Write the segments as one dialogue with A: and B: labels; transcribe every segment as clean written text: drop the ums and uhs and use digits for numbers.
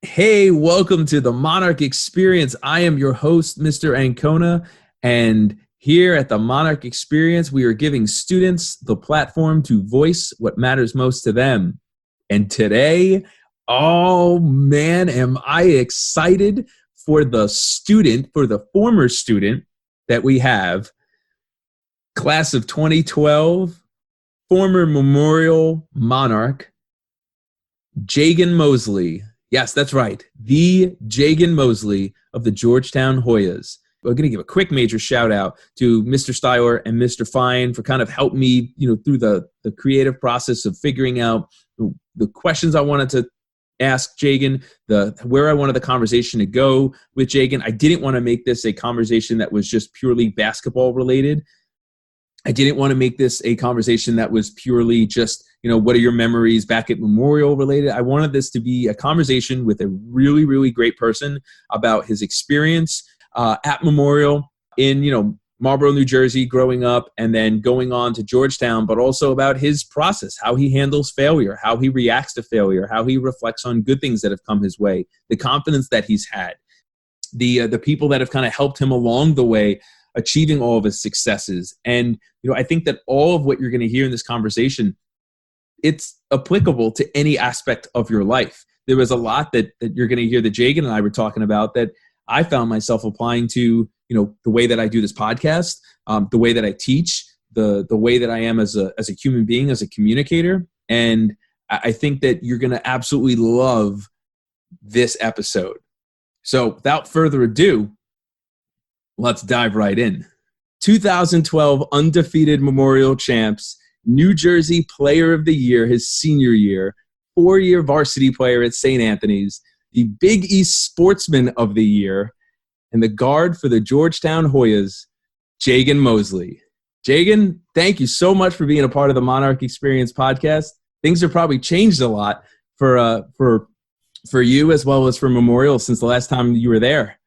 A: Hey, welcome to the Monarch Experience. I am your host, Mr. Ancona, and here at the Monarch Experience, we are giving students the platform to voice what matters most to them. And today, oh man, am I excited for the former student that we have, class of 2012, former Memorial Monarch, Jagan Mosely. Yes, that's right. The Jagan Mosely of the Georgetown Hoyas. We're going to give a quick major shout out to Mr. Styler and Mr. Fine for kind of helping me, through the creative process of figuring out the questions I wanted to ask Jagan, where I wanted the conversation to go with Jagan. I didn't want to make this a conversation that was just purely basketball related. I didn't want to make this a conversation that was purely just, what are your memories back at Memorial related. I wanted this to be a conversation with a really, really great person about his experience at Memorial in, Marlboro, New Jersey, growing up, and then going on to Georgetown, but also about his process, how he handles failure, how he reacts to failure, how he reflects on good things that have come his way, the confidence that he's had, the people that have kind of helped him along the way, achieving all of his successes. And, I think that all of what you're going to hear in this conversation, it's applicable to any aspect of your life. There was a lot that you're going to hear that Jagan and I were talking about that I found myself applying to, the way that I do this podcast, the way that I teach, the way that I am as a human being, as a communicator. And I think that you're going to absolutely love this episode. So without further ado, let's dive right in. 2012 undefeated Memorial champs, New Jersey Player of the Year his senior year, 4-year varsity player at St. Anthony's, the Big East Sportsman of the Year, and the guard for the Georgetown Hoyas, Jagan Mosely. Jagan, thank you so much for being a part of the Monarch Experience podcast. Things have probably changed a lot for you as well as for Memorial since the last time you were there.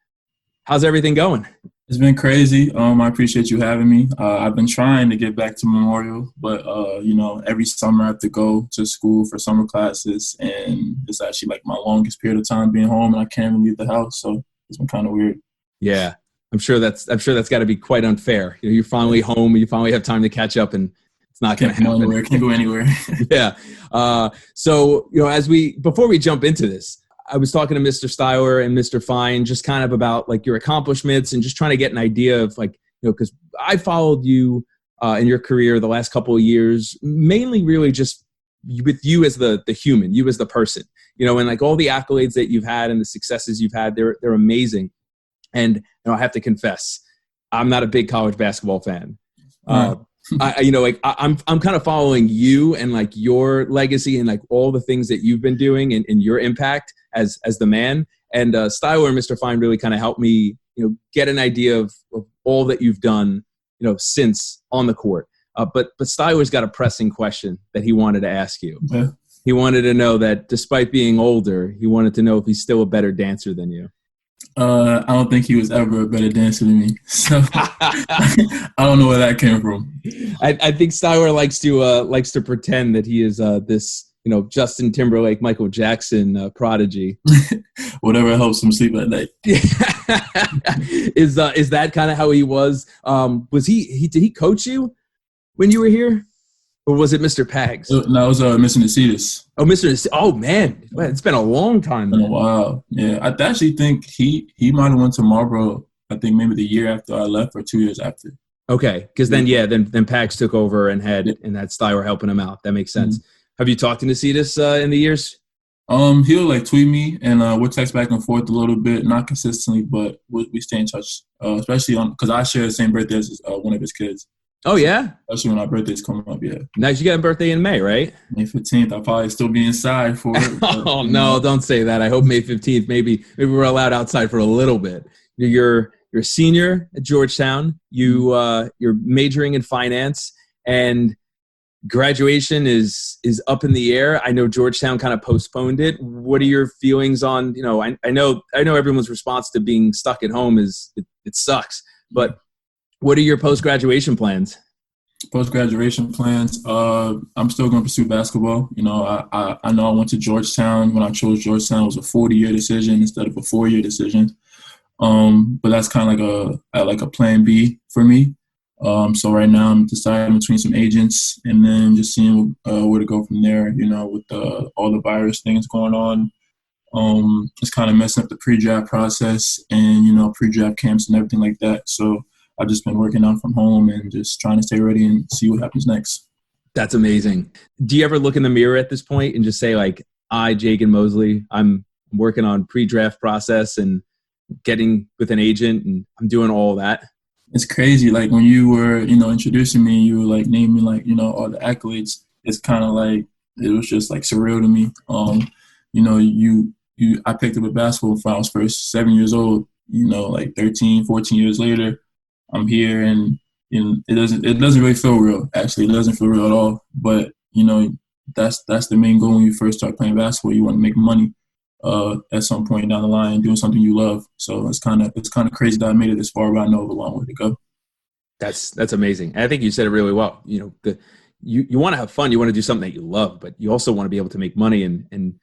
A: How's everything going?
B: It's been crazy. I appreciate you having me. I've been trying to get back to Memorial, but, every summer I have to go to school for summer classes, and it's actually like my longest period of time being home, and I can't even leave the house, so it's been kind of weird.
A: Yeah, I'm sure that's got to be quite unfair. You're finally home, you finally have time to catch up, and it's not going to happen.
B: Can't go anywhere.
A: Yeah. So, before we jump into this, I was talking to Mr. Styler and Mr. Fine just kind of about like your accomplishments and just trying to get an idea of because I followed you in your career the last couple of years, mainly really just with you as the human, you as the person, and like all the accolades that you've had and the successes you've had, they're amazing. And I have to confess, I'm not a big college basketball fan. I'm kind of following you and like your legacy and like all the things that you've been doing and your impact as the man. And Styler and Mr. Fine really kind of helped me, get an idea of all that you've done, since on the court. But Styler's got a pressing question that he wanted to ask you.
B: Yeah.
A: He wanted to know that despite being older, he wanted to know if he's still a better dancer than you.
B: I don't think he was ever a better dancer than me. So I don't know where that came from.
A: I think Styler likes to pretend that he is this Justin Timberlake, Michael Jackson prodigy.
B: Whatever helps him sleep at night.
A: Is that kind of how he was? Did he coach you when you were here? Or was it Mr. Pags?
B: No, it was Mr. Nacedis.
A: Oh, Mr. Nacedis. Oh, man. It's been a long time.
B: It's been a while. Yeah, I actually think he might have went to Marlboro, I think maybe the year after I left or 2 years after.
A: Okay, because then Pags took over and had Styler helping him out. That makes sense. Mm-hmm. Have you talked to Nacedis in the years?
B: He'll like tweet me and we'll text back and forth a little bit, not consistently, but we stay in touch, especially because I share the same birthday as one of his kids.
A: Oh, yeah?
B: Especially when our birthday's coming up, yeah.
A: Nice. You got a birthday in May, right?
B: May 15th. I'll probably still be inside for it. But,
A: oh, no, don't say that. I hope May 15th. Maybe we're allowed outside for a little bit. You're a senior at Georgetown. You're majoring in finance, and graduation is up in the air. I know Georgetown kind of postponed it. What are your feelings on, I know everyone's response to being stuck at home is it sucks, but what are your post-graduation plans?
B: Post-graduation plans. I'm still going to pursue basketball. I know I went to Georgetown. When I chose Georgetown, it was a 40-year decision instead of a 4-year decision. But that's kind of like a plan B for me. So right now I'm deciding between some agents and then just seeing where to go from there. With all the virus things going on, it's kind of messing up the pre-draft process and pre-draft camps and everything like that. So I've just been working out from home and just trying to stay ready and see what happens next.
A: That's amazing. Do you ever look in the mirror at this point and just say, like, I, Jagan Mosely, I'm working on pre-draft process and getting with an agent and I'm doing all that?
B: It's crazy. Like when you were, introducing me, you were like naming like, all the accolades. It's kind of like, it was just like surreal to me. I picked up a basketball when I was first 7 years old, like 13, 14 years later. I'm here and it doesn't really feel real. Actually, it doesn't feel real at all. But that's the main goal when you first start playing basketball. You want to make money at some point down the line, doing something you love. So it's kind of crazy that I made it this far, but I know I have a long way to go.
A: That's amazing. And I think you said it really well. You want to have fun. You want to do something that you love, but you also want to be able to make money and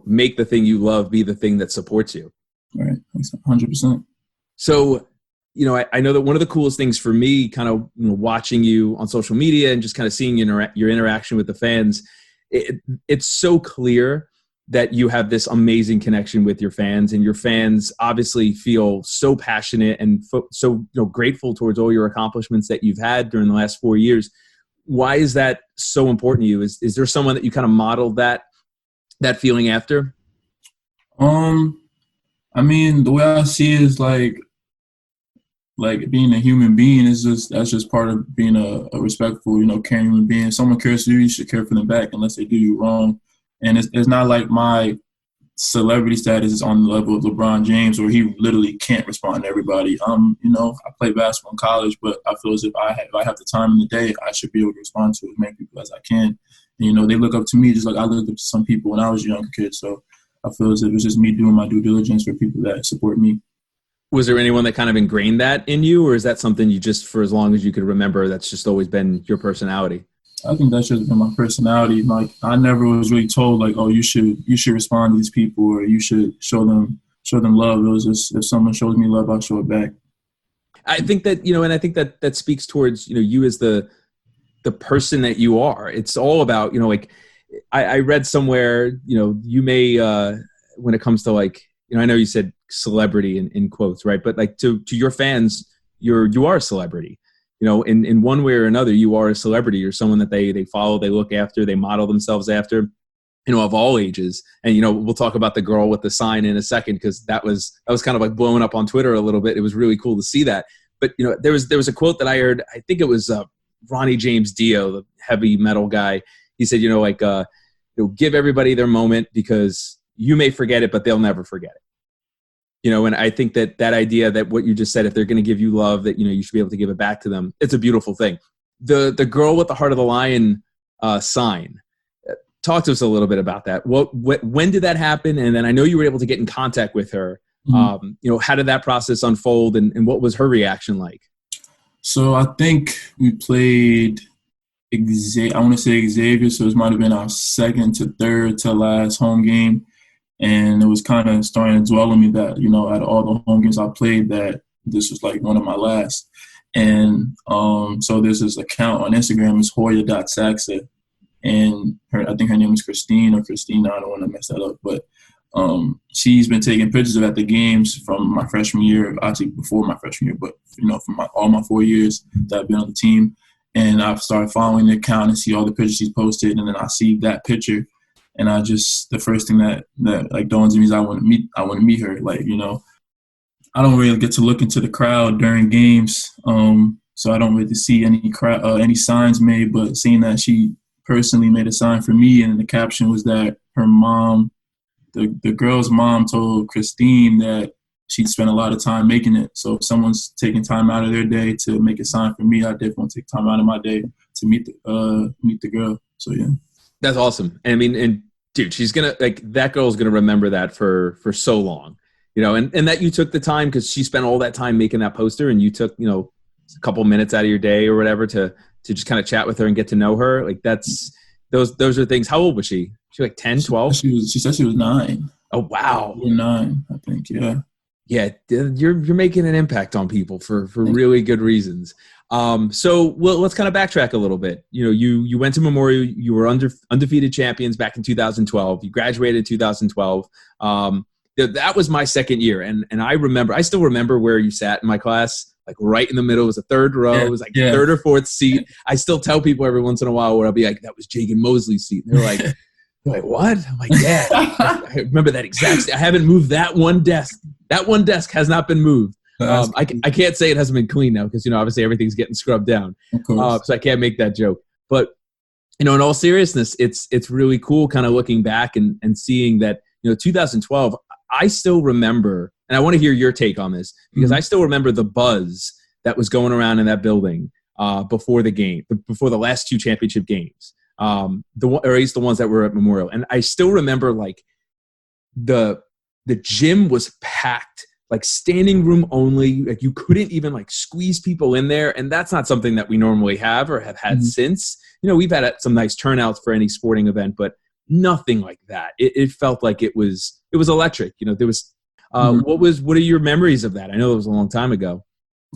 A: make the thing you love be the thing that supports you.
B: Right, 100%.
A: So. I know that one of the coolest things for me, kind of watching you on social media and just kind of seeing your interaction with the fans, it's so clear that you have this amazing connection with your fans, and your fans obviously feel so passionate and so grateful towards all your accomplishments that you've had during the last 4 years. Why is that so important to you? Is there someone that you kind of modeled that feeling after?
B: I mean, the way I see it is like being a human being that's just part of being a respectful, caring human being. If someone cares for you, you should care for them back unless they do you wrong. And it's not like my celebrity status is on the level of LeBron James where he literally can't respond to everybody. I play basketball in college, but I feel as if I have the time in the day, I should be able to respond to as many people as I can. And, they look up to me just like I looked up to some people when I was a younger kid. So I feel as if it's just me doing my due diligence for people that support me.
A: Was there anyone that kind of ingrained that in you, or is that something you just, for as long as you could remember, that's just always been your personality?
B: I think that's just been my personality. Like I never was really told like, oh, you should respond to these people or you should show them love. It was just if someone shows me love, I'll show it back.
A: I think that and I think that speaks towards you as the person that you are. It's all about like I read somewhere you may when it comes to like I know you said celebrity in quotes, right? But like to your fans, you are a celebrity. In one way or another, you are a celebrity. You're someone that they follow, they look after, they model themselves after, of all ages. And, we'll talk about the girl with the sign in a second, because that was kind of like blowing up on Twitter a little bit. It was really cool to see that. But, there was a quote that I heard, I think it was Ronnie James Dio, the heavy metal guy. He said, give everybody their moment because you may forget it, but they'll never forget it. And I think that idea that what you just said, if they're going to give you love, that, you should be able to give it back to them. It's a beautiful thing. The girl with the Heart of the Lion sign. Talk to us a little bit about that. When did that happen? And then I know you were able to get in contact with her. Mm-hmm. How did that process unfold and what was her reaction like?
B: So I think we played I want to say Xavier. So it might have been our second to third to last home game. And it was kind of starting to dwell on me that, out of all the home games I played, that this was like one of my last. And so there's this account on Instagram, it's Hoya.Saxa. And I think her name is Christine or Christina. I don't want to mess that up. But she's been taking pictures of at the games from my freshman year, actually before my freshman year, but, from all my 4 years that I've been on the team. And I've started following the account and see all the pictures she's posted. And then I see that picture. And the first thing that like dawns on me is I want to meet her. Like, I don't really get to look into the crowd during games. So I don't really see any signs made, but seeing that she personally made a sign for me, and the caption was that her mom, the girl's mom, told Christine that she'd spent a lot of time making it. So if someone's taking time out of their day to make a sign for me, I definitely want to take time out of my day to meet the girl. So yeah.
A: That's awesome. And dude, she's going to that girl's going to remember that for so long, and that you took the time, because she spent all that time making that poster, and you took, a couple minutes out of your day or whatever to to just kind of chat with her and get to know her. Like those are things. How old was she? She like 10, 12?
B: She said she was 9.
A: Oh, wow.
B: 9, I think. Yeah.
A: Yeah. You're making an impact on people for really good reasons. So let's kind of backtrack a little bit. You went to Memorial, you were undefeated champions back in 2012. You graduated in 2012. That was my second year. And I still remember where you sat in my class, like right in the middle. It was a third row. It was like third or fourth seat. I still tell people every once in a while where I'll be like, that was Jagan Mosely's seat. And they're like, what? I'm like, yeah, I remember that exact. I haven't moved that one desk. That one desk has not been moved. I can't say it hasn't been clean now because, obviously everything's getting scrubbed down.
B: Of course.
A: So I can't make that joke. But, in all seriousness, it's really cool kind of looking back and seeing that, 2012, I still remember, and I want to hear your take on this because I still remember the buzz that was going around in that building before the last 2 championship games, or at least the ones that were at Memorial. And I still remember like the gym was packed, like standing room only. Like you couldn't even like squeeze people in there. And that's not something that we normally have or have had since. We've had some nice turnouts for any sporting event, but nothing like that. It felt like it was electric. There was, what are your memories of that? I know it was a long time ago.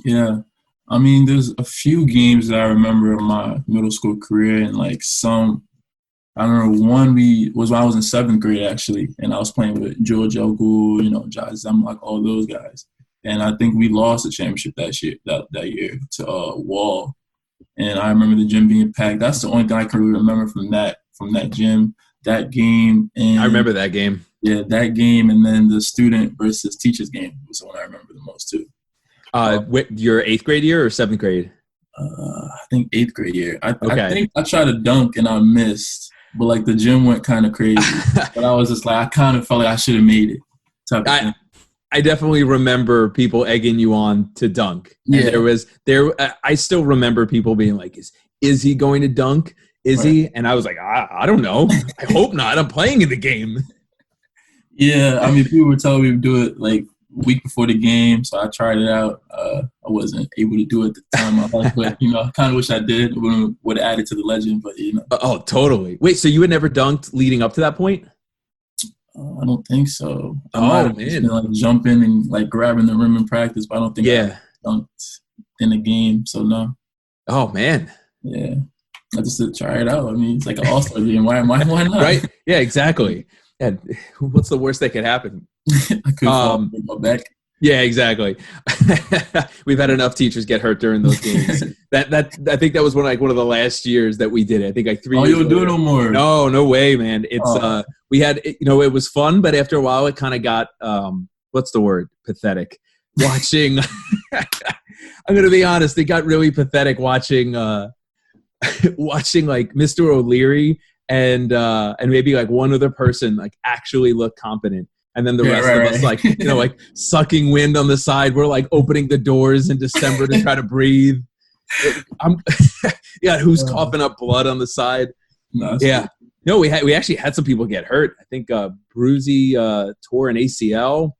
B: Yeah. I mean, there's a few games that I remember in my middle school career, and like I remember one was when I was in 7th grade, actually, and I was playing with George Elgood, Jai Zemlak, all those guys. And I think we lost the championship that year to Wall. And I remember the gym being packed. That's the only thing I can really remember from that gym, that game. And
A: I remember that game.
B: Yeah, that game, and then the student versus teachers game was the one I remember the most too.
A: Your 8th grade year or 7th grade?
B: I think 8th grade year. I think I tried to dunk and I missed, but like the gym went kind of crazy. But I was just like, I kind of felt like I should have made it.
A: I definitely remember people egging you on to dunk. And I still remember people being like, is he going to dunk? Is he? And I was like, I don't know. I hope not. I'm playing in the game.
B: Yeah, I mean, people were telling me to do it like week before the game, so I tried it out. I wasn't able to do it at the time of my life, but I kind of wish I did. It would have added to the legend, but
A: Oh, totally. Wait, so you had never dunked leading up to that point?
B: I don't think so. I
A: might
B: have just been like jumping and like grabbing the rim in practice, but I don't think I dunked in the game. So no.
A: Oh man.
B: Yeah, I just did try it out. I mean, it's like an all-star game. Why not?
A: Right? Yeah, exactly. And what's the worst that could happen?
B: I could fall my back.
A: Yeah, exactly. We've had enough teachers get hurt during those games. I think that was one of the last years that we did it. I think like 3 years.
B: Oh, you don't do it no more.
A: No way, man. It's we had it was fun, but after a while it kind of got what's the word? Pathetic. Watching I'm gonna be honest, it got really pathetic watching watching like Mr. O'Leary and maybe like one other person like actually look competent. And then the rest of us, like, like sucking wind on the side. We're like opening the doors in December to try to breathe. Who's coughing up blood on the side?
B: No,
A: no, we actually had some people get hurt. I think Bruzy tore an ACL.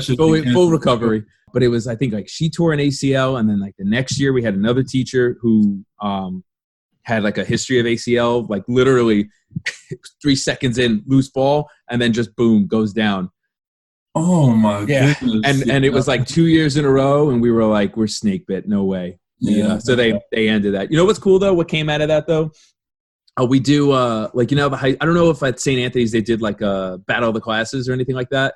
A: She's full recovery. But it was, I think, like she tore an ACL, and then like the next year we had another teacher who had like a history of ACL, like literally 3 seconds in, loose ball, and then just boom, goes down.
B: Oh my goodness.
A: And it was like 2 years in a row, and we were like, we're snake bit, no way. So they ended that. You know what's cool though? What came out of that though? We do I don't know if at St. Anthony's they did like a battle of the classes or anything like that.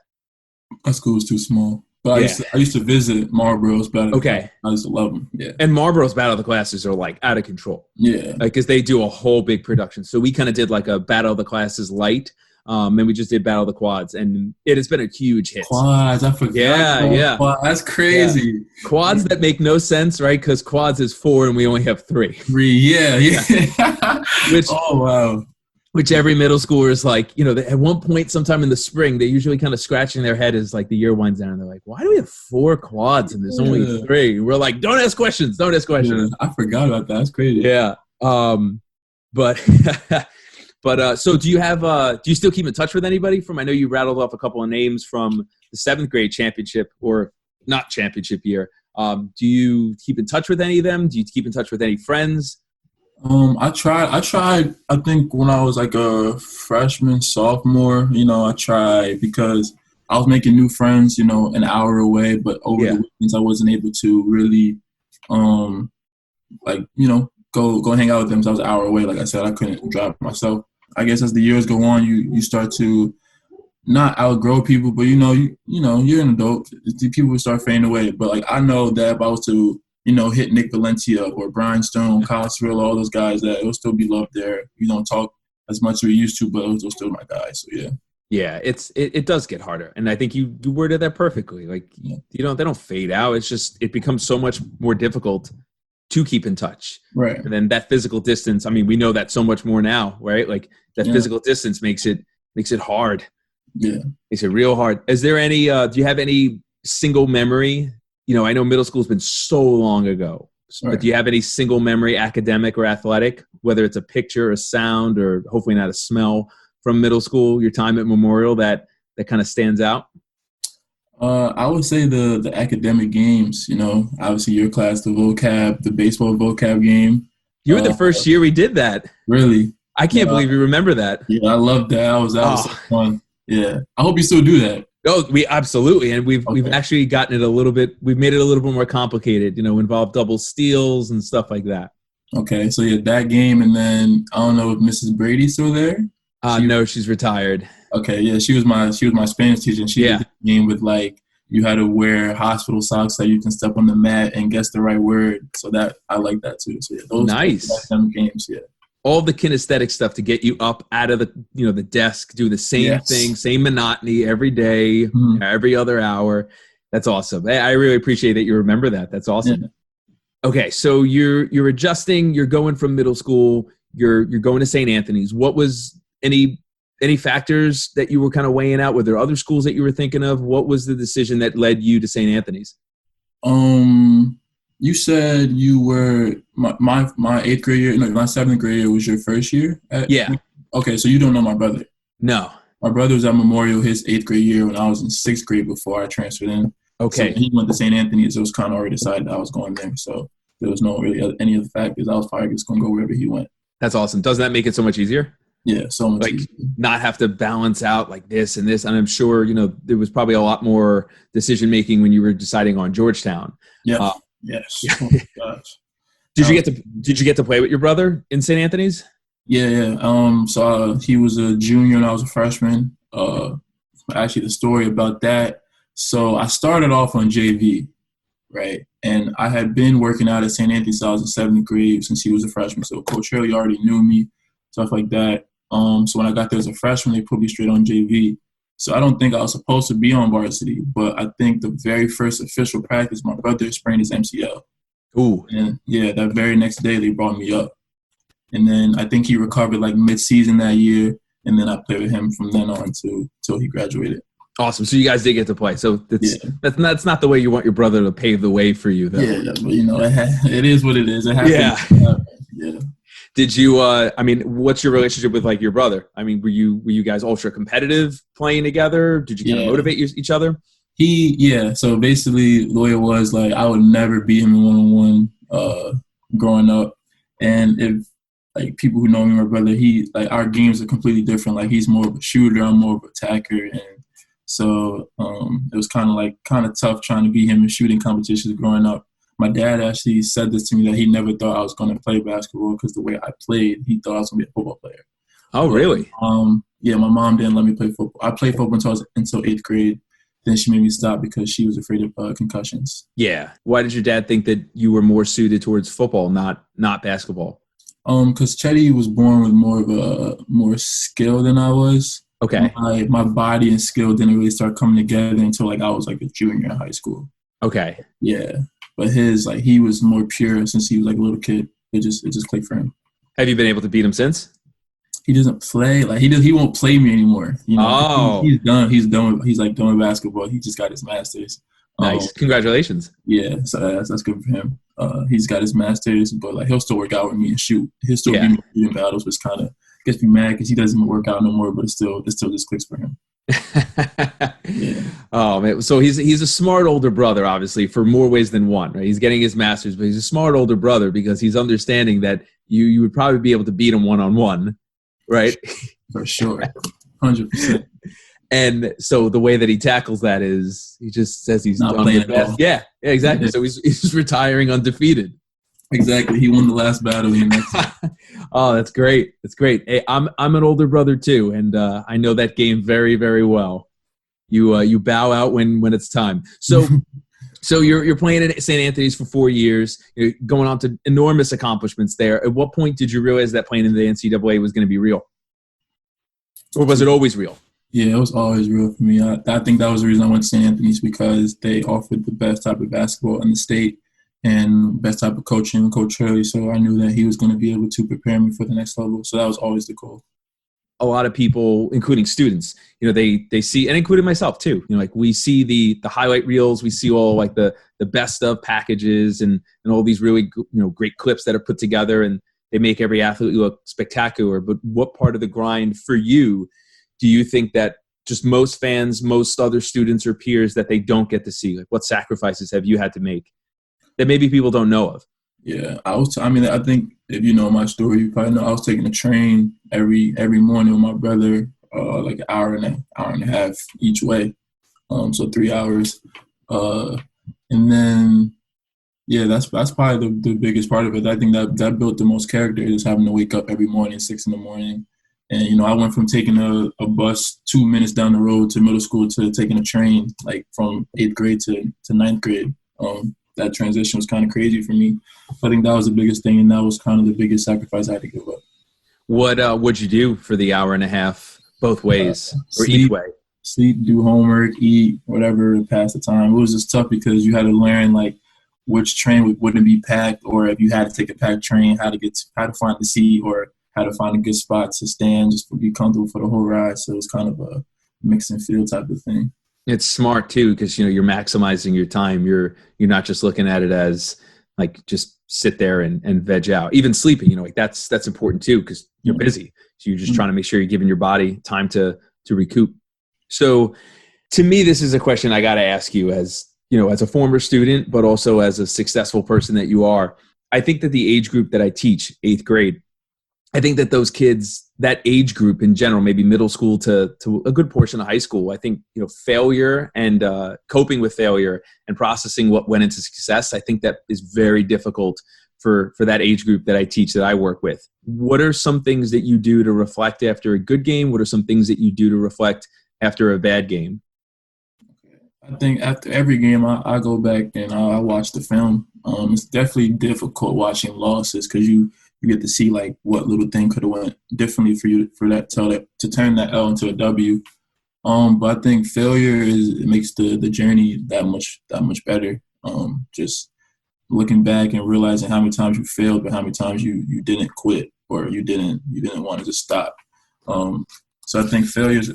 B: Our school was too small. But I used to visit Marlboro's Battle. Okay. I used to love them. Yeah.
A: And Marlboro's Battle of the Classes are like out of control.
B: Yeah.
A: Like, because they do a whole big production. So we kind of did like a Battle of the Classes light. And we just did Battle of the Quads. And it has been a huge hit.
B: Quads. I forgot.
A: Yeah.
B: Quads. That's crazy.
A: Yeah. Quads that make no sense, right? Because quads is 4 and we only have 3.
B: 3. Yeah. Oh, wow.
A: Which every middle schooler is like, at one point, sometime in the spring, they're usually kind of scratching their head as like the year winds down. And they're like, why do we have 4 quads and there's only 3? We're like, don't ask questions. Yeah,
B: I forgot about that. That's crazy.
A: Yeah. So do you still keep in touch with anybody from, I know you rattled off a couple of names from the 7th grade championship or not championship year. Do you keep in touch with any of them? Do you keep in touch with any friends?
B: I tried, I think when I was like a freshman, sophomore, I tried because I was making new friends, an hour away, but over the weekends I wasn't able to really, go hang out with them because I was an hour away. Like I said, I couldn't drive myself. I guess as the years go on, you start to not outgrow people, but you're an adult. People will start fading away. But like I know that if I was to hit Nick Valencia or Brian Stone, Kyle Cyril, all those guys, that it will still be love there. We don't talk as much as we used to, but those are still my guys. So yeah.
A: Yeah, it does get harder, and I think you worded that perfectly. Like they don't fade out. It's just it becomes so much more difficult to keep in touch.
B: Right.
A: And then that physical distance. I mean, we know that so much more now, right? Like that physical distance makes it hard.
B: Yeah,
A: makes it real hard. Is there any? Do you have any single memory? I know middle school's been so long ago, but do you have any single memory, academic or athletic, whether it's a picture, a sound, or hopefully not a smell from middle school, your time at Memorial that kind of stands out?
B: I would say the academic games, obviously your class, the baseball vocab game.
A: You were the first year we did that.
B: Really?
A: I can't believe you remember that.
B: Yeah, I love that. That was so fun. Yeah. I hope you still do that.
A: Oh, we absolutely. And we've actually gotten it we've made it a little bit more complicated, involve double steals and stuff like that.
B: Okay. So yeah, that game. And then I don't know if Mrs. Brady's still there.
A: No, she's retired. Okay.
B: Yeah. She was my Spanish teacher. And she did the game with you had to wear hospital socks so you can step on the mat and guess the right word. So that I like that too. So yeah, those
A: nice
B: games. Yeah.
A: All the kinesthetic stuff to get you up out of the desk, do the same thing, same monotony every day, every other hour. That's awesome. I really appreciate that you remember that. That's awesome. Yeah. Okay, so you're adjusting. You're going from middle school. You're going to St. Anthony's. What was any factors that you were kind of weighing out? Were there other schools that you were thinking of? What was the decision that led you to St. Anthony's?
B: You said you were my 8th grade year. No, my 7th grade year was your first year. Okay, so you don't know my brother.
A: No.
B: My brother was at Memorial his 8th grade year when I was in 6th grade before I transferred in.
A: Okay.
B: So he went to St. Anthony's. It was kind of already decided I was going there. So there was no really any other factors. I was probably just going to go wherever he went.
A: That's awesome. Doesn't that make it so much easier?
B: Yeah, so much easier.
A: Not have to balance out like this and this. And I'm sure, there was probably a lot more decision-making when you were deciding on Georgetown.
B: Yeah. Yes. Oh my gosh.
A: Did you get to play with your brother in St. Anthony's?
B: Yeah. So he was a junior and I was a freshman. Actually, the story about that. So I started off on JV, right? And I had been working out at St. Anthony's since I was in 7th grade since he was a freshman. So Coach Hurley already knew me, stuff like that. So when I got there as a freshman, they put me straight on JV. So I don't think I was supposed to be on varsity, but I think the very first official practice, my brother sprained his MCL.
A: Ooh.
B: And yeah, that very next day they brought me up. And then I think he recovered mid-season that year, and then I played with him from then on till he graduated.
A: Awesome. So you guys did get to play. So that's not the way you want your brother to pave the way for you, though.
B: Yeah, but it is what it is. It
A: happens.
B: Yeah.
A: Did you? What's your relationship with your brother? I mean, were you guys ultra competitive playing together? Did you kind of motivate each other?
B: So basically, the way it was I would never beat him in one-on-one growing up, and if people who know me, my brother, our games are completely different. He's more of a shooter, I'm more of an attacker, and so it was kind of tough trying to beat him in shooting competitions growing up. My dad actually said this to me that he never thought I was going to play basketball because the way I played, he thought I was going to be a football player.
A: Oh, really?
B: My mom didn't let me play football. I played football until 8th grade. Then she made me stop because she was afraid of concussions.
A: Yeah. Why did your dad think that you were more suited towards football, not basketball?
B: Because Chetty was born with more skill than I was.
A: Okay.
B: My body and skill didn't really start coming together until I was a junior in high school.
A: Okay.
B: Yeah. But his, he was more pure since he was a little kid. It just clicked for him.
A: Have you been able to beat him since?
B: He doesn't play. He won't play me anymore.
A: Oh.
B: He's done. He's done with basketball. He just got his master's.
A: Nice. Congratulations.
B: Yeah, so that's good for him. He's got his master's, but he'll still work out with me and shoot. He'll still be in battles, which kind of gets me mad because he doesn't work out no more. But it still just clicks for him. Yeah.
A: Oh man, so he's a smart older brother, obviously, for more ways than one, right? He's getting his master's, but he's a smart older brother because he's understanding that you would probably be able to beat him one-on-one, right?
B: For sure. 100%.
A: And so the way that he tackles that is he just says he's
B: not
A: done
B: playing
A: his best. Yeah, exactly. So he's retiring undefeated.
B: Exactly. He won the last battle.
A: Oh, that's great. That's great. Hey, I'm an older brother too, and I know that game very, very well. You bow out when it's time. So you're playing at St. Anthony's for 4 years. You're going on to enormous accomplishments there. At what point did you realize that playing in the NCAA was going to be real? Or was it always real?
B: Yeah, it was always real for me. I think that was the reason I went to St. Anthony's, because they offered the best type of basketball in the state and best type of coaching, Coach Hurley. So I knew that he was going to be able to prepare me for the next level. So that was always the goal.
A: A lot of people, including students, they see, and including myself too, like we see the highlight reels, we see all like the best of packages and all these really, great clips that are put together, and they make every athlete look spectacular. But what part of the grind for you do you think that just most fans, most other students or peers that they don't get to see? Like, what sacrifices have you had to make that maybe people don't know of?
B: Yeah, I think if you know my story, you probably know I was taking a train every morning with my brother, like an hour and a half each way, so 3 hours, and then yeah, that's probably the biggest part of it. I think that built the most character, is having to wake up every morning, 6 a.m. And, I went from taking a bus 2 minutes down the road to middle school to taking a train, like from 8th grade to 9th grade. That transition was kind of crazy for me. I think that was the biggest thing, and that was kind of the biggest sacrifice I had to give up.
A: What'd you do for the hour and a half both ways or
B: sleep,
A: each way?
B: Sleep, do homework, eat, whatever, pass the time. It was just tough because you had to learn, like, which train wouldn't be packed, or if you had to take a packed train, how to find the seat, or how to find a good spot to stand just to be comfortable for the whole ride. So it was kind of a mix and feel type of thing.
A: It's smart too, because you're maximizing your time. You're not just looking at it as like just sit there and veg out. Even sleeping, like that's important too, because you're busy. So you're just trying to make sure you're giving your body time to recoup. So to me, this is a question I got to ask you as a former student, but also as a successful person that you are. I think that the age group that I teach, 8th grade, I think that those kids, that age group in general, maybe middle school to a good portion of high school, I think, failure and coping with failure and processing what went into success, I think that is very difficult for that age group that I teach, that I work with. What are some things that you do to reflect after a good game? What are some things that you do to reflect after a bad game?
B: I think after every game, I go back and I watch the film. It's definitely difficult watching losses because you get to see like what little thing could have went differently to turn that L into a W. But I think failure makes the journey that much better. Just looking back and realizing how many times you failed, but how many times you didn't quit or you didn't want to just stop. So I think failures,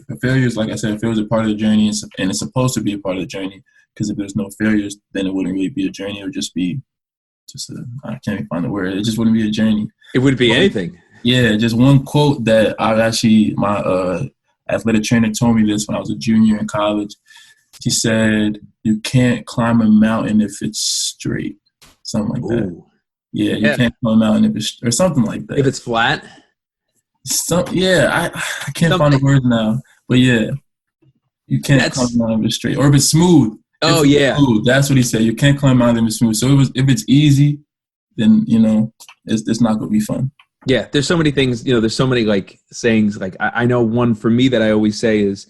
B: like I said, failures are part of the journey, and it's supposed to be a part of the journey. Because if there's no failures, then it wouldn't really be a journey. It would just be I can't even find the word. It just wouldn't be a journey.
A: It wouldn't be anything.
B: Yeah, just one quote that my athletic trainer told me this when I was a junior in college. She said, "You can't climb a mountain if it's straight." Something like that. Yeah, you can't climb a mountain if it's or something like that.
A: If it's flat.
B: I can't find the words now, but yeah, you can't climb a mountain if it's straight, or if it's smooth.
A: Oh, yeah.
B: Smooth, that's what he said. You can't climb a mountain if it's smooth. So if it's easy, then it's not gonna be fun.
A: Yeah, there's so many things. There's so many like sayings. Like I know one for me that I always say is,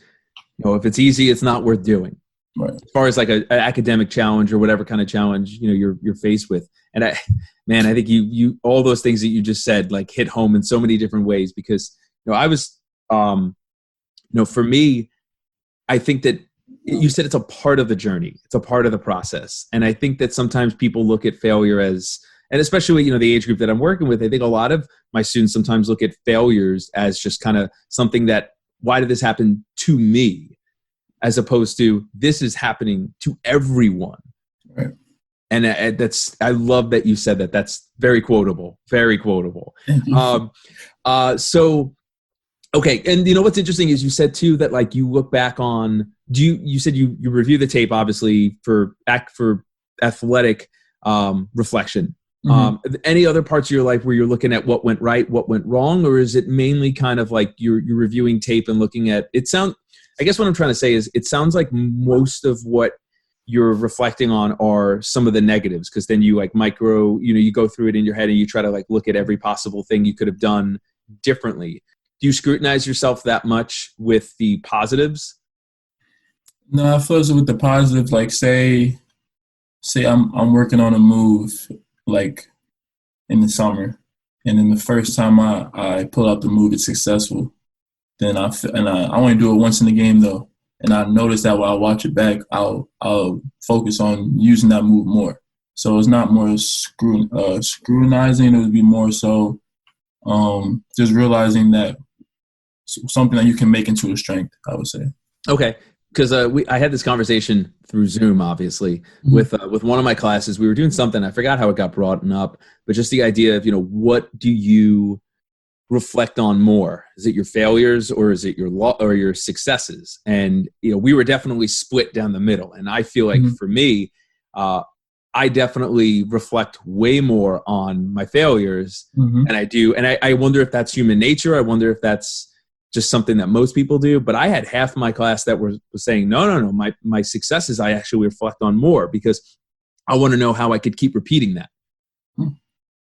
A: if it's easy, it's not worth doing.
B: Right.
A: As far as like an academic challenge or whatever kind of challenge you're faced with, and I think you all those things that you just said like hit home in so many different ways because I was for me, I think that you said it's a part of the journey, it's a part of the process, and I think that sometimes people look at failure as, and especially the age group that I'm working with, I think a lot of my students sometimes look at failures as just kind of something that, why did this happen to me? As opposed to this is happening to everyone.
B: Right.
A: And I love that you said that. That's very quotable, very quotable. So Okay, and you know what's interesting is you said too that like you look back on. You said you review the tape obviously for athletic reflection.
B: Mm-hmm.
A: Any other parts of your life where you're looking at what went right, what went wrong, or is it mainly kind of like you're reviewing tape and looking at it? I guess what I'm trying to say is it sounds like most of what you're reflecting on are some of the negatives, because then you like you go through it in your head and you try to like look at every possible thing you could have done differently. Do you scrutinize yourself that much with the positives?
B: No, I feel as with the positives, like say I'm working on a move like in the summer, and then the first time I pull out the move, it's successful. Then I only do it once in the game though, and I notice that while I watch it back, I'll focus on using that move more. So it's not more scrutinizing; it would be more so just realizing that something that you can make into a strength, I would say.
A: Okay, because I had this conversation through Zoom, obviously, with one of my classes. We were doing something. I forgot how it got brought up, but just the idea of what do you reflect on more? Is it your failures or is it your successes? And we were definitely split down the middle. And I feel like for me, I definitely reflect way more on my failures than I do. And I wonder if that's human nature. I wonder if that's just something that most people do. But I had half my class that was saying, no, my successes I actually reflect on more because I want to know how I could keep repeating that.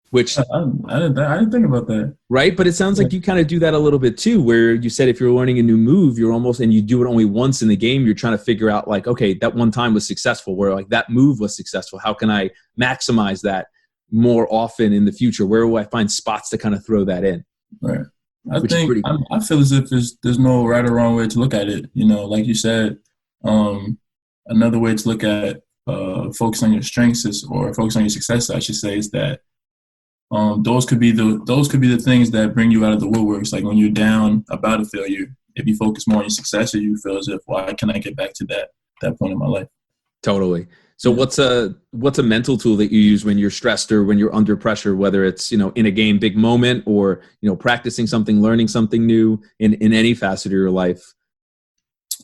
A: Which
B: I didn't think about that.
A: Right? But it sounds like you kind of do that a little bit too, where you said if you're learning a new move, and you do it only once in the game, you're trying to figure out like, okay, that one time was successful, where like that move was successful. How can I maximize that more often in the future? Where will I find spots to kind of throw that in?
B: Right. I feel as if there's no right or wrong way to look at it. Like you said, another way to look at focus on your strengths or focus on your success, I should say, is that those could be the things that bring you out of the woodworks. Like when you're down about a failure, if you focus more on your success, you feel as if, why can I get back to that point in my life?
A: Totally. So what's a mental tool that you use when you're stressed or when you're under pressure, whether it's, in a game, big moment, or, practicing something, learning something new in any facet of your life?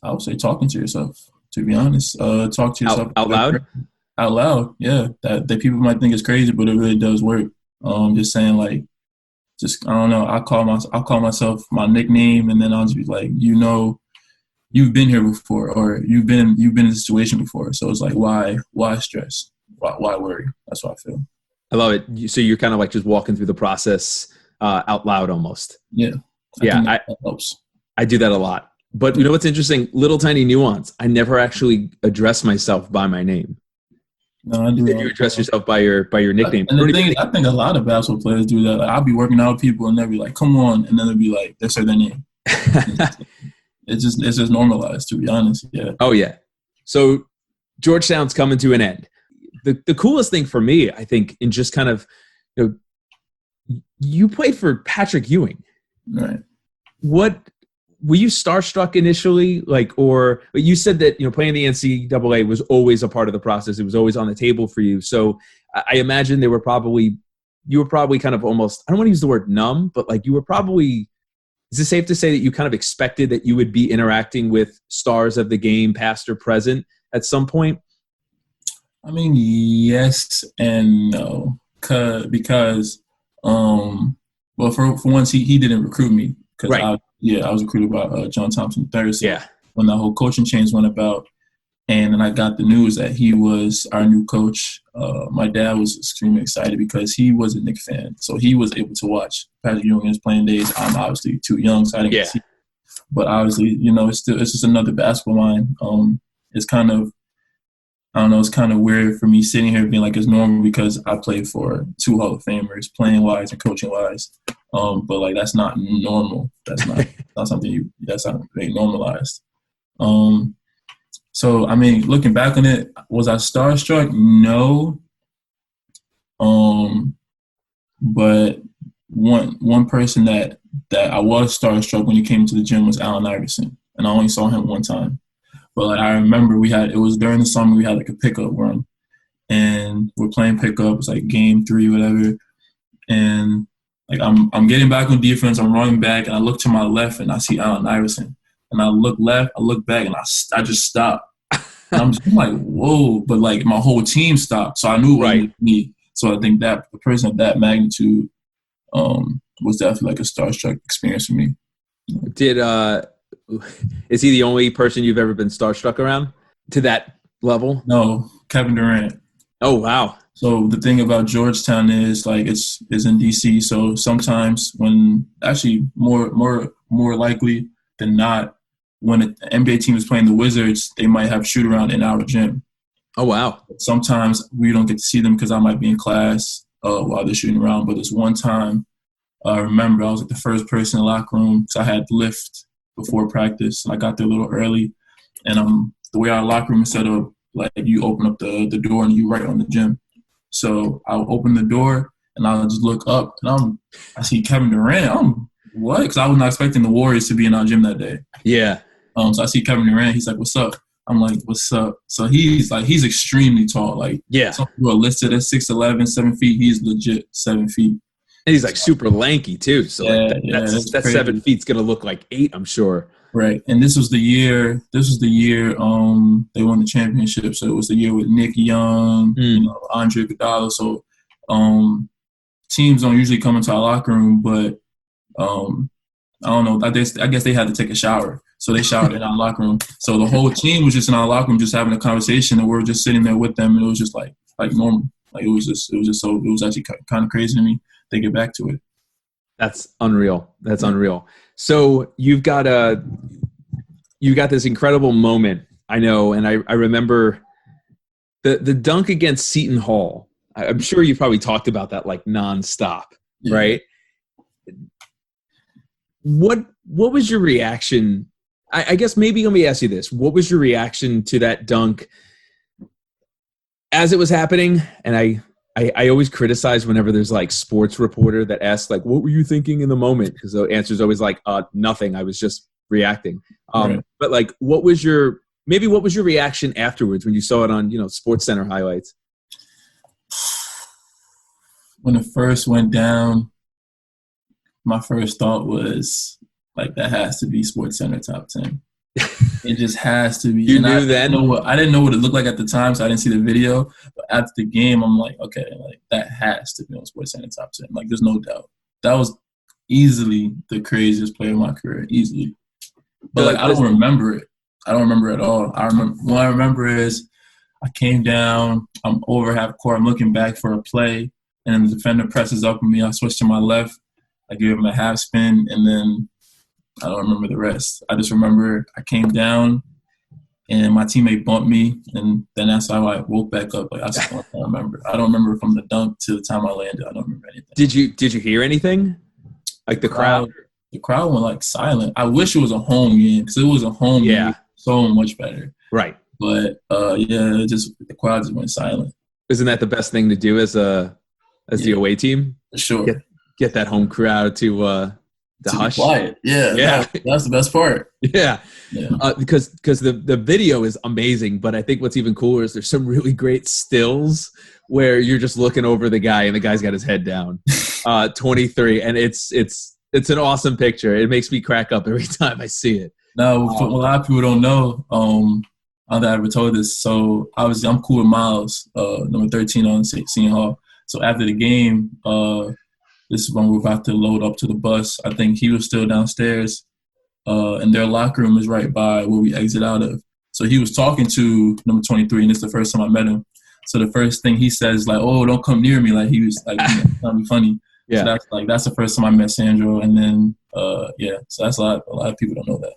B: I would say talking to yourself, to be honest. Talk to yourself.
A: Out loud?
B: Out loud, yeah. That people might think is crazy, but it really does work. Just saying like, I don't know. I'll call myself my nickname, and then I'll just be like, you've been here before, or you've been in a situation before. So it's like, why stress? Why worry? That's what I feel.
A: I love it. So you're kind of like just walking through the process out loud almost.
B: Yeah.
A: That
B: helps.
A: I do that a lot. But you know what's interesting? Little tiny nuance. I never actually address myself by my name.
B: No, I do.
A: You address yourself by your nickname.
B: And the thing is, I think a lot of basketball players do that. Like, I'll be working out with people, and they'll be like, "Come on," and then they'll be like, "They say their name." It's just normalized, to be honest. Yeah.
A: Oh yeah. So Georgetown's coming to an end. The coolest thing for me, I think, in just kind of, you played for Patrick Ewing.
B: Right.
A: What were you starstruck initially, or you said that playing the NCAA was always a part of the process. It was always on the table for you. So I imagine you were probably kind of almost, I don't want to use the word numb, but like you were probably. Is it safe to say that you kind of expected that you would be interacting with stars of the game, past or present, at some point?
B: I mean, yes and no, because well, for once he didn't recruit me because
A: right.
B: I was recruited by John Thompson III. So
A: yeah.
B: When the whole coaching change went about, and then I got the news that he was our new coach, my dad was extremely excited because he was a Knicks fan, so he was able to watch Patrick Ewing in his playing days. I'm obviously too young, so I didn't see. But obviously, it's just another basketball mind. It's kind of, I don't know, it's kind of weird for me sitting here being like it's normal because I played for two Hall of Famers, playing wise and coaching wise. But like that's not normal. That's not something that's not being normalized. So I mean, looking back on it, was I starstruck? No. But one person that I was starstruck when he came to the gym was Allen Iverson, and I only saw him one time. But like, I remember it was during the summer, we had like a pickup run, and we're playing pickup. It was like game 3, whatever. And Like I'm getting back on defense. I'm running back, and I look to my left, and I see Allen Iverson. And I look left, I look back, and I just stop. And I'm like, whoa! But like my whole team stopped, so I knew it wasn't me. So I think that the person of that magnitude was definitely like a starstruck experience for me.
A: Is he the only person you've ever been starstruck around to that level?
B: No, Kevin Durant.
A: Oh wow!
B: So the thing about Georgetown is like it's in DC. So sometimes when actually more likely than not, when an NBA team is playing the Wizards, they might have shoot around in our gym.
A: Oh wow!
B: Sometimes we don't get to see them because I might be in class while they're shooting around. But this one time, I remember I was like the first person in the locker room because I had lift before practice, and I got there a little early. And the way our locker room is set up, like you open up the door and you right on the gym. So I'll open the door and I'll just look up and I see Kevin Durant. What? Because I was not expecting the Warriors to be in our gym that day.
A: Yeah.
B: So I see Kevin Durant. He's like, "What's up?" I'm like, "What's up?" So he's extremely tall. Like,
A: yeah.
B: Some people are listed at 6'11", 7 feet. He's legit 7 feet.
A: And he's like super lanky too. So that 7 feet's gonna look like 8, I'm sure.
B: Right. And this was the year they won the championship. So it was the year with Nick Young, Andre Iguodala. So teams don't usually come into our locker room, but I don't know. I guess they had to take a shower. So they showered in our locker room. So the whole team was just in our locker room just having a conversation, and we were just sitting there with them, and it was just like normal. Like it was actually kind of crazy to me thinking back to it.
A: That's unreal. That's unreal. So you've got this incredible moment, I know, and I remember the dunk against Seton Hall. I'm sure you probably talked about that like nonstop, right? What was your reaction? I guess maybe let me ask you this. What was your reaction to that dunk as it was happening? And I always criticize whenever there's like sports reporter that asks like, what were you thinking in the moment? Because the answer is always like, nothing. I was just reacting. Right. But like, what was your reaction afterwards when you saw it on, Sports Center highlights?
B: When it first went down, my first thought was like, that has to be Sports Center top 10. It just has to be.
A: I
B: didn't know what it looked like at the time, so I didn't see the video. But after the game, I'm like, okay, like that has to be on Sports Center top 10. Like, there's no doubt. That was easily the craziest play of my career, easily. But like, I don't remember it. I don't remember it at all. What I remember is I came down. I'm over half court. I'm looking back for a play, and then the defender presses up on me. I switch to my left. I give him a half spin, and then I don't remember the rest. I just remember I came down and my teammate bumped me, and then that's how I woke back up. Like, that's the one thing I remember. I don't remember from the dunk to the time I landed. I don't remember anything.
A: Did you hear anything? Like the crowd?
B: The crowd went like silent. I wish it was a home game because it was a home game. So much better.
A: Right.
B: But the crowd just went silent.
A: Isn't that the best thing to do as the away team?
B: Sure.
A: Get that home crowd to hush.
B: Quiet. Yeah. That's the best part.
A: Yeah. Because the video is amazing, but I think what's even cooler is there's some really great stills where you're just looking over the guy and the guy's got his head down. 23, and it's an awesome picture. It makes me crack up every time I see it.
B: No, a lot of people don't know. I don't think I ever told this. So I'm cool with Miles, number 13 on Seton Hall. So after the game, this is when we're about to load up to the bus. I think he was still downstairs, and their locker room is right by where we exit out of. So he was talking to number 23, and it's the first time I met him. So the first thing he says, like, "Oh, don't come near me." Like, he was like, trying to be funny. Yeah. So that's the first time I met Sandro, and then So that's a lot of people don't know that.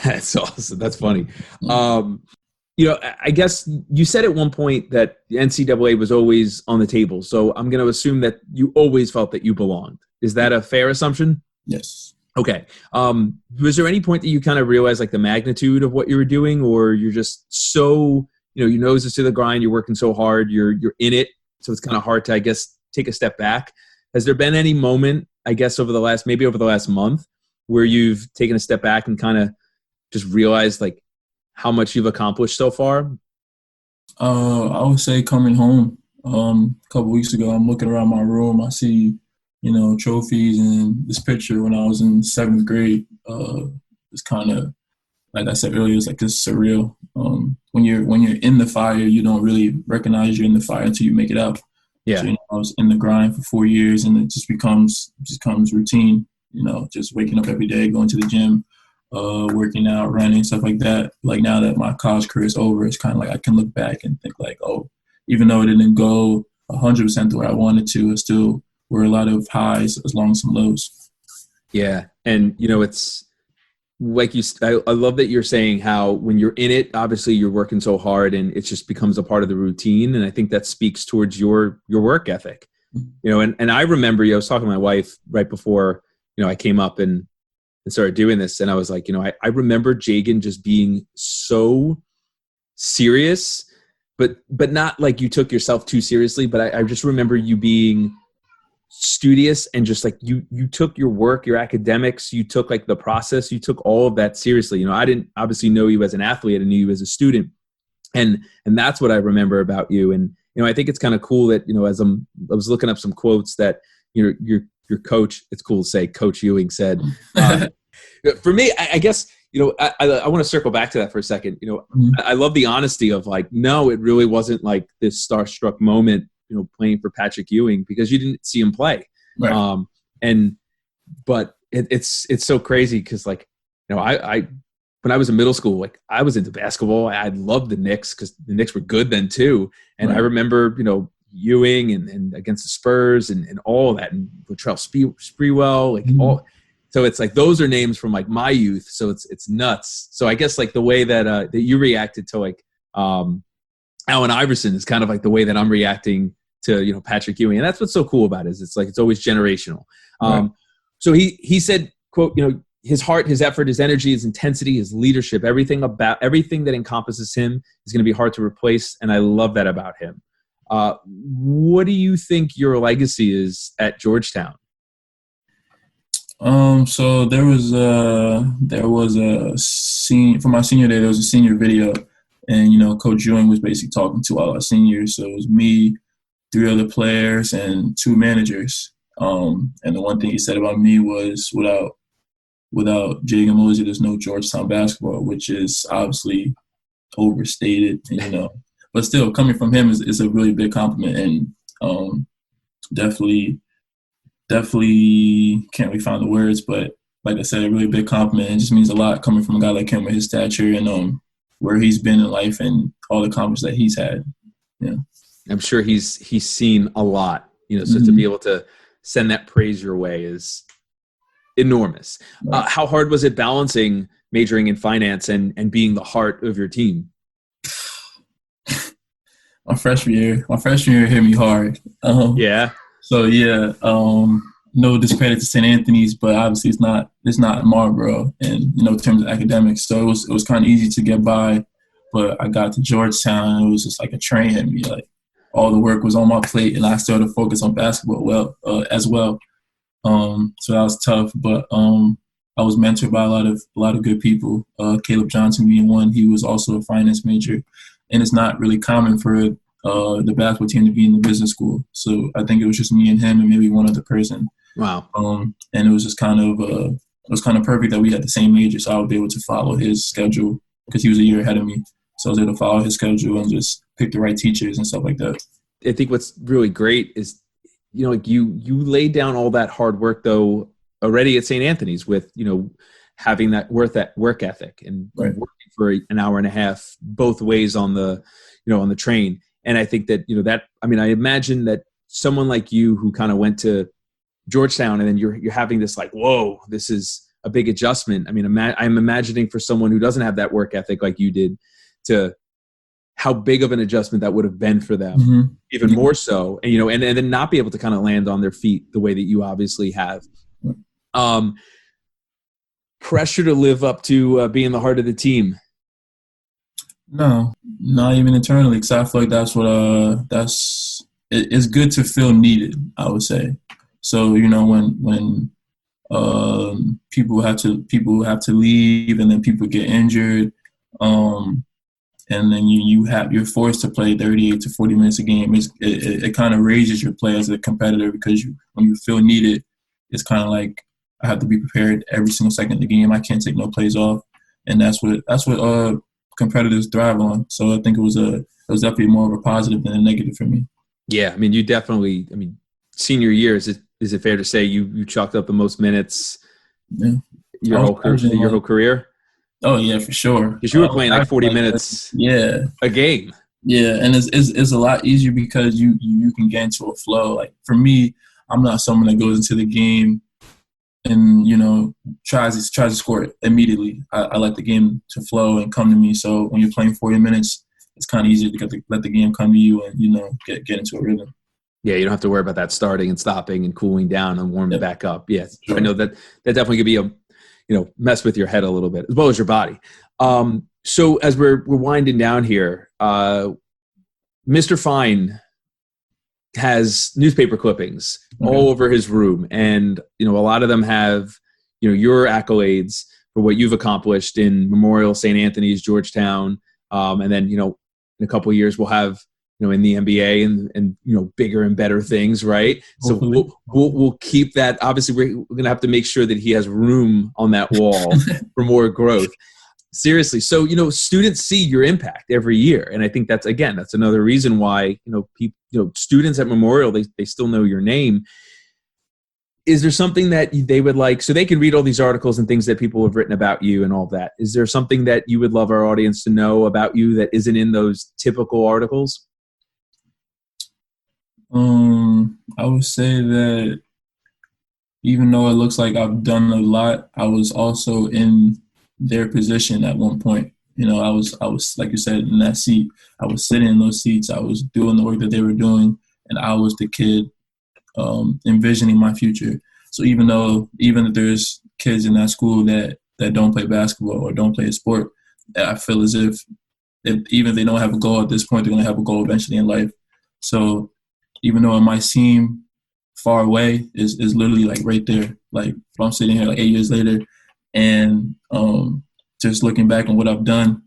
A: That's awesome. That's funny. I guess you said at one point that the NCAA was always on the table. So I'm going to assume that you always felt that you belonged. Is that a fair assumption?
B: Yes.
A: Okay. Was there any point that you kind of realized like the magnitude of what you were doing, or you're just so, your nose is to the grind, you're working so hard, you're in it. So it's kind of hard to, I guess, take a step back. Has there been any moment, I guess, over the last month where you've taken a step back and kind of just realized like how much you've accomplished so far?
B: I would say coming home a couple weeks ago, I'm looking around my room. I see trophies. And this picture when I was in 7th grade, it's kind of, like I said earlier, it's like it's surreal. When you're in the fire, you don't really recognize you're in the fire until you make it out.
A: Yeah.
B: So, I was in the grind for 4 years, and it just becomes routine. Just waking up every day, going to the gym, working out, running, stuff like that. Like now that my college career is over, it's kind of like I can look back and think like, oh, even though it didn't go 100% the way I wanted to, it still were a lot of highs as long as some lows.
A: Yeah, and it's like I love that you're saying how when you're in it, obviously you're working so hard, and it just becomes a part of the routine. And I think that speaks towards your work ethic. And I remember, I was talking to my wife right before I came up and started doing this, and I was like, I remember Jagan just being so serious, but not like you took yourself too seriously. But I just remember you being studious, and just like you took your work, your academics, you took like the process, you took all of that seriously. I didn't obviously know you as an athlete, I knew you as a student, and that's what I remember about you. And I think it's kind of cool that as I was looking up some quotes that your coach, it's cool to say, Coach Ewing said. For me, I guess I want to circle back to that for a second. I love the honesty of like, no, it really wasn't like this starstruck moment playing for Patrick Ewing, because you didn't see him play.
B: Right.
A: But it's so crazy because like, I when I was in middle school, like I was into basketball. I loved the Knicks because the Knicks were good then too. And right. I remember, Ewing and against the Spurs and all of that, and Latrell Sprewell, like all. So it's like those are names from like my youth. So it's nuts. So I guess like the way that that you reacted to like Allen Iverson is kind of like the way that I'm reacting to Patrick Ewing, and that's what's so cool about it, is it's like it's always generational. Right. So he said, quote, his heart, his effort, his energy, his intensity, his leadership, everything that encompasses him is going to be hard to replace, and I love that about him. What do you think your legacy is at Georgetown?
B: So there was a scene for my senior day. There was a senior video, and Coach Ewing was basically talking to all our seniors. So it was me, 3 other players, and 2 managers. And the one thing he said about me was, without Jagan Mosely, there's no Georgetown basketball, which is obviously overstated, but still coming from him is a really big compliment, and definitely can't really find the words, but like I said, a really big compliment. It just means a lot coming from a guy like him with his stature and where he's been in life and all the accomplishments that he's had. Yeah,
A: I'm sure he's seen a lot. So to be able to send that praise your way is enormous. Right. How hard was it balancing majoring in finance and being the heart of your team?
B: My freshman year hit me hard.
A: Yeah.
B: So yeah, no discredit to St. Anthony's, but obviously it's not Marlboro, and in terms of academics. So it was kind of easy to get by, but I got to Georgetown, and it was just like a train hit me. Like all the work was on my plate, and I still had to focus on basketball as well. So that was tough, but I was mentored by a lot of good people. Caleb Johnson being one, he was also a finance major, and it's not really common for the basketball team to be in the business school. So I think it was just me and him and maybe one other person.
A: Wow.
B: And it was just kind of perfect that we had the same major, so I would be able to follow his schedule because he was a year ahead of me. So I was able to follow his schedule and just pick the right teachers and stuff like that.
A: I think what's really great is, like you laid down all that hard work though already at St. Anthony's with, having that work ethic and
B: right.
A: working for an hour and a half both ways on the train. And I think that, I imagine that someone like you who kind of went to Georgetown and then you're having this like, whoa, this is a big adjustment. I'm imagining for someone who doesn't have that work ethic like you did, to how big of an adjustment that would have been for them, even more so, and then not be able to kind of land on their feet the way that you obviously have. Pressure to live up to being the heart of the team.
B: No, not even internally, because I feel like it's good to feel needed, I would say. So, when people have to leave and then people get injured, and then you're forced to play 38 to 40 minutes a game. It kind of raises your play as a competitor, because when you feel needed, it's kind of like I have to be prepared every single second of the game. I can't take no plays off, and that's what competitors thrive on. So I think it was definitely more of a positive than a negative for me.
A: Yeah, I mean, you definitely. I mean, senior year, is it fair to say you chalked up the most minutes?
B: Yeah.
A: Your whole career?
B: Oh yeah, for sure.
A: Because you were playing like 40 minutes a game.
B: Yeah, and it's a lot easier because you can get into a flow. Like for me, I'm not someone that goes into the game and tries to score it immediately. I let the game to flow and come to me. So when you're playing 40 minutes, it's kind of easier to let the game come to you and get into a rhythm.
A: Yeah, you don't have to worry about that starting and stopping and cooling down and warming back up. Yeah, sure. I know that definitely could be mess with your head a little bit as well as your body. So as we're winding down here, Mr. Fine has newspaper clippings all over his room, and a lot of them have your accolades for what you've accomplished in Memorial, St. Anthony's, Georgetown, and then in a couple of years we'll have in the NBA and bigger and better things, right? Hopefully. So we'll keep that. Obviously, we're going to have to make sure that he has room on that wall for more growth. Seriously. So, students see your impact every year. And I think that's another reason why, students at Memorial, they still know your name. Is there something that they would like, so they can read all these articles and things that people have written about you and all that? Is there something that you would love our audience to know about you that isn't in those typical articles?
B: I would say that even though it looks like I've done a lot, I was also in their position at one point. I was like you said, in that seat. I was sitting in those seats. I was doing the work that they were doing, and I was the kid envisioning my future. So even if there's kids in that school that don't play basketball or don't play a sport, I feel as if even if they don't have a goal at this point, they're going to have a goal eventually in life. So even though it might seem far away, is literally like right there. Like if I'm sitting here like 8 years later, and just looking back on what I've done,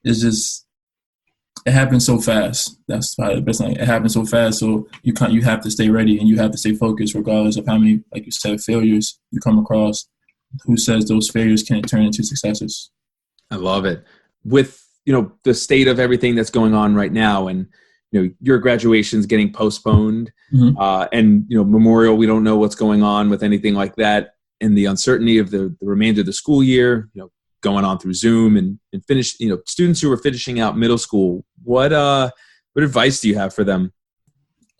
B: it happened so fast. That's probably the best thing. It happened so fast, so you have to stay ready and you have to stay focused, regardless of how many, like you said, failures you come across. Who says those failures can't turn into successes?
A: I love it. With the state of everything that's going on right now, and your graduation's getting postponed, and Memorial, we don't know what's going on with anything like that, and the uncertainty of the remainder of the school year, going on through Zoom and finish, students who are finishing out middle school, what advice do you have for them?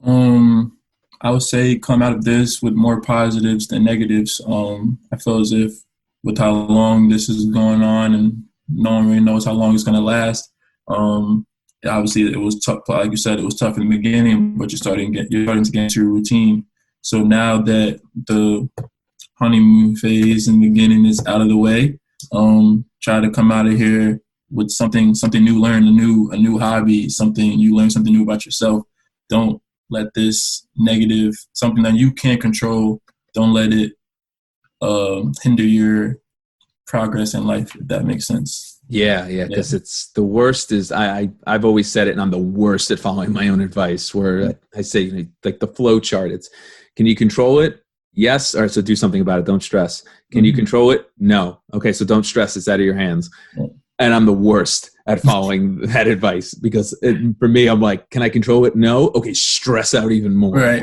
B: I would say come out of this with more positives than negatives. I feel as if with how long this is going on and no one really knows how long it's going to last. Obviously, it was tough. Like you said, it was tough in the beginning, but you're starting to get into your routine. So now that the honeymoon phase in the beginning is out of the way, try to come out of here with something new, learn a new hobby, you learn something new about yourself. Don't let this negative, something that you can't control, don't let it hinder your progress in life, if that makes sense.
A: Yeah, because it's the worst is I've always said it, and I'm the worst at following my own advice, where I say, like the flow chart, it's, can you control it? Yes. All right, so do something about it. Don't stress. Can you control it? No. Okay, so don't stress. It's out of your hands. And I'm the worst at following that advice, because for me, I'm like, can I control it? No. Okay, stress out even more.
B: Right.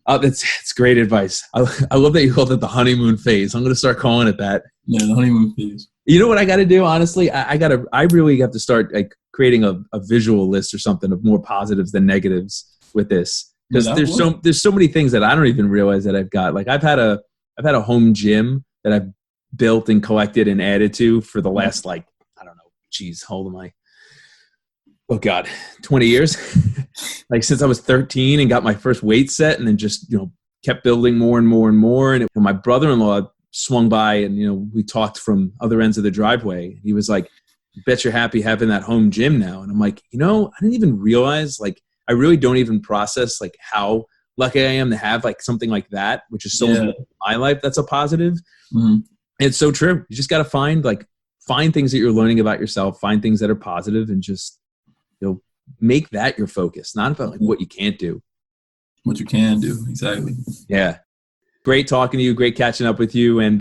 A: It's great advice. I love that you called it the honeymoon phase. I'm going to start calling it that.
B: Yeah, the honeymoon phase.
A: You know what I got to do? Honestly, I really have to start like creating a visual list or something of more positives than negatives with this, because there's so many things that I don't even realize that I've got. Like I've had a home gym that I've built and collected and added to for the last, like, I don't know, geez, how old am I? Oh God, 20 years. Like since I was 13 and got my first weight set, and then just, kept building more and more and more. And my brother-in-law swung by, and, we talked from other ends of the driveway. He was like, bet you're happy having that home gym now. And I'm like, I didn't even realize, like, I really don't even process like how lucky I am to have like something like that, which is so in my life that's a positive. Mm-hmm. It's so true. You just got to find like find things that you're learning about yourself, find things that are positive, and just, make that your focus, not about like what you can't do.
B: What you can do, exactly.
A: Yeah. Great talking to you. Great catching up with you, and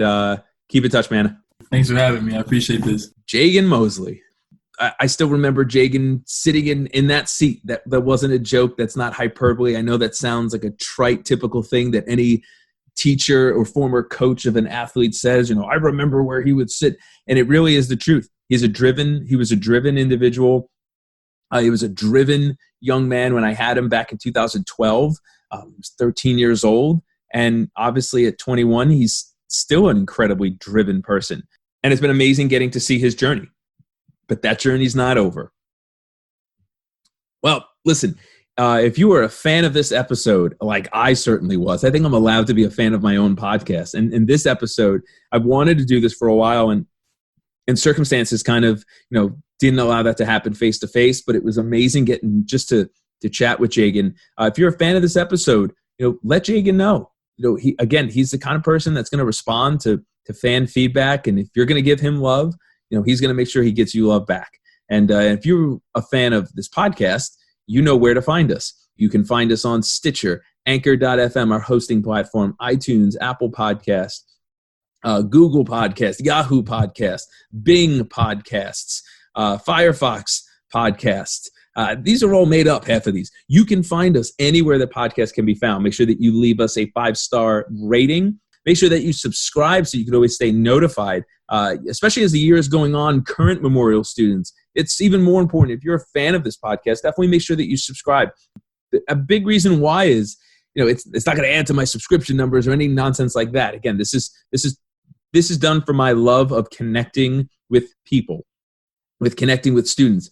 A: keep in touch, man.
B: Thanks for having me. I appreciate this.
A: Jagan Mosely. I still remember Jagan sitting in that seat. That wasn't a joke. That's not hyperbole. I know that sounds like a trite, typical thing that any teacher or former coach of an athlete says. I remember where he would sit, and it really is the truth. He was a driven individual. He was a driven young man when I had him back in 2012. He was 13 years old, and obviously at 21, he's still an incredibly driven person. And it's been amazing getting to see his journey. But that journey's not over. Well, listen, if you were a fan of this episode, like I certainly was, I think I'm allowed to be a fan of my own podcast. And in this episode, I've wanted to do this for a while, and circumstances kind of, didn't allow that to happen face to face, but it was amazing getting just to chat with Jagan. If you're a fan of this episode, let Jagan know. He's the kind of person that's going to respond to fan feedback. And if you're going to give him love, he's going to make sure he gets you love back. And if you're a fan of this podcast, you know where to find us. You can find us on Stitcher, Anchor.fm, our hosting platform, iTunes, Apple Podcasts, Google Podcasts, Yahoo Podcasts, Bing Podcasts, Firefox Podcasts. These are all made up, half of these. You can find us anywhere that podcasts can be found. Make sure that you leave us a 5-star rating. Make sure that you subscribe so you can always stay notified, especially as the year is going on. Current Memorial students, it's even more important. If you're a fan of this podcast, definitely make sure that you subscribe. A big reason why is, it's not going to add to my subscription numbers or any nonsense like that. Again, this is done for my love of connecting with people, with connecting with students.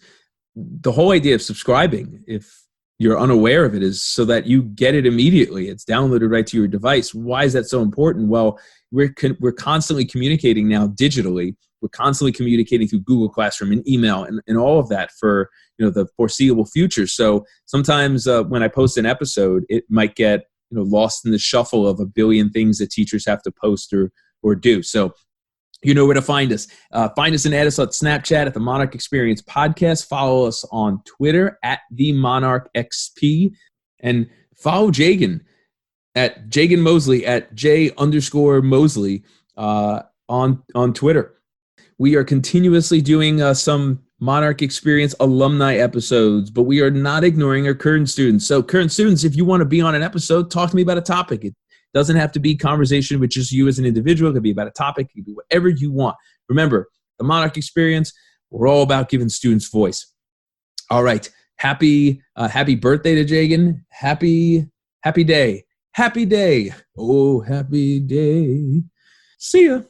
A: The whole idea of subscribing, if you're unaware of it, is so that you get it immediately. It's downloaded right to your device. Why is that so important? Well, we're constantly communicating now digitally. We're constantly communicating through Google Classroom and email and all of that for the foreseeable future. So sometimes when I post an episode, it might get lost in the shuffle of a billion things that teachers have to post or do. So you know where to find us. Find us and add us on Snapchat at the Monarch Experience Podcast. Follow us on Twitter at the Monarch XP, and follow Jagan at Jagan Mosely at J_Mosely on Twitter. We are continuously doing some Monarch Experience alumni episodes, but we are not ignoring our current students. So current students, if you want to be on an episode, talk to me about a topic. It doesn't have to be conversation with just you as an individual. It could be about a topic. It could be whatever you want. Remember, the Monarch Experience, we're all about giving students voice. All right. Happy birthday to Jagan. Happy day. Happy day. Oh, happy day. See ya.